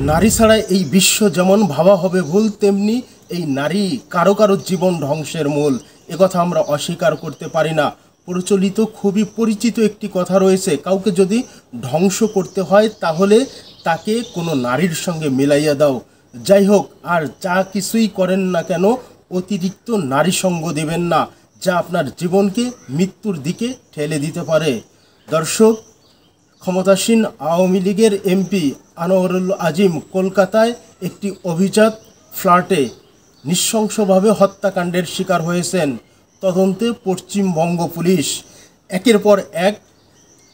নারী ছাড়া এই বিশ্ব যেমন ভাবা হবে ভুল, তেমনি এই নারী কারো কারো জীবন ধ্বংসের মূল। একথা আমরা অস্বীকার করতে পারি না। প্রচলিত খুবই পরিচিত একটি কথা রয়েছে, কাউকে যদি ধ্বংস করতে হয় তাহলে তাকে কোনো নারীর সঙ্গে মিলাইয়া দাও। যাই হোক, আর যা কিছুই করেন না কেন অতিরিক্ত নারী সঙ্গ দেবেন না, যা আপনার জীবনকে মৃত্যুর দিকে ঠেলে দিতে পারে। দর্শক, ক্ষমতাসীন আওয়ামী লীগের এমপি আনোয়ারুল আজিম কলকাতায় একটি অভিজাত ফ্ল্যাটে নৃশংসভাবে হত্যাকাণ্ডের শিকার হয়েছেন। তদন্তে পশ্চিমবঙ্গ পুলিশ। একের পর এক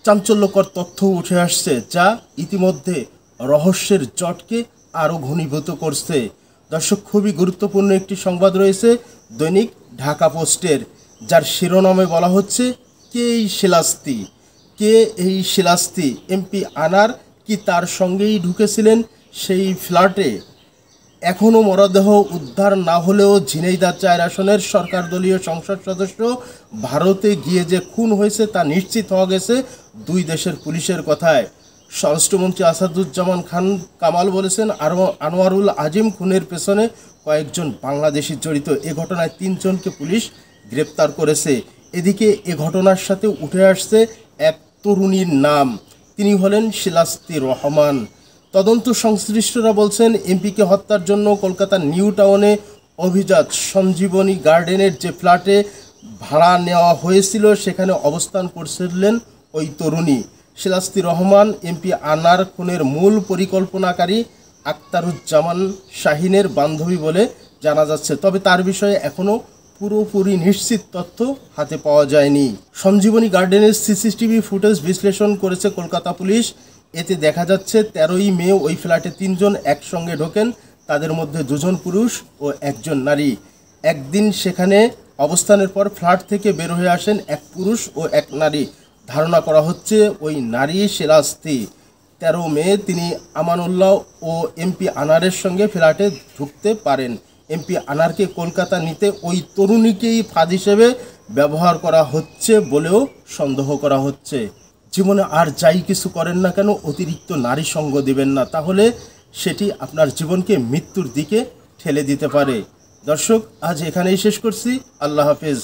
চাঞ্চল্যকর তথ্য উঠে আসছে, যা ইতিমধ্যে রহস্যের জটকে আরও ঘনীভূত করছে। দর্শক, খুবই গুরুত্বপূর্ণ একটি সংবাদ রয়েছে দৈনিক ঢাকা পোস্টের, যার শিরোনামে বলা হচ্ছে, কে এই শিলাস্তি? কে এই শিলাস্তি? এমপি আনার কি তার সঙ্গেই ঢুকেছিলেন সেই ফ্ল্যাটে? এখনও মরদেহ উদ্ধার না হলেও ঝিনাইদহ ৪ আসনের সরকার দলীয় সংসদ সদস্য ভারতে গিয়ে যে খুন হয়েছে তা নিশ্চিত হওয়া গেছে দুই দেশের পুলিশের কথায়। স্বরাষ্ট্রমন্ত্রী আসাদুজ্জামান খান কামাল বলেছেন, আনোয়ারুল আজিম খুনের পেছনে কয়েকজন বাংলাদেশি জড়িত। এ ঘটনায় ৩ জনকে পুলিশ গ্রেপ্তার করেছে। এদিকে এ ঘটনার সাথে উঠে আসছে এক তরুণীর নাম, তিনি হলেন শিলাস্তি রহমান। তদন্ত সংশ্লিষ্টরা বলছেন, এমপিকে হত্যার জন্য কলকাতার নিউ টাউনে অভিজাত সঞ্জীবনী গার্ডেনের যে ফ্ল্যাটে ভাড়া নেওয়া হয়েছিল সেখানে অবস্থান করছিলেন ওই তরুণী। শিলাস্তি রহমান এমপি আনার খুনের মূল পরিকল্পনাকারী আক্তারুজ্জামান শাহিনের বান্ধবী বলে জানা যাচ্ছে, তবে তার বিষয়ে এখনও পুরোপুরি নিশ্চিত তথ্য হাতে পাওয়া যায়নি। সঞ্জীবনী গার্ডেনের সিসিটিভি ফুটেজ বিশ্লেষণ করেছে কলকাতা পুলিশ। এতে দেখা যাচ্ছে ১৩ই মে ওই ফ্ল্যাটে ৩ জন একসঙ্গে ঢোকেন, তাদের মধ্যে ২ জন পুরুষ ও ১ জন নারী। একদিন সেখানে অবস্থানের পর ফ্ল্যাট থেকে বের হয়ে আসেন ১ পুরুষ ও ১ নারী। ধারণা করা হচ্ছে ওই নারী শিলাস্তি। ১৩ মে তিনি আমানুল্লাহ ও এমপি আনারের সঙ্গে ফ্ল্যাটে ঢুকতে পারেন। এমপি আনারকে কলকাতা নিতে ওই তরুণীকেই ফাঁদ হিসেবে ব্যবহার করা হচ্ছে বলেও সন্দেহ করা হচ্ছে। জীবনে আর যাই কিছু করেন না কেন অতিরিক্ত নারী সঙ্গ দেবেন না, তাহলে সেটি আপনার জীবনকে মৃত্যুর দিকে ঠেলে দিতে পারে। দর্শক, আজ এখানেই শেষ করছি। আল্লাহ হাফেজ।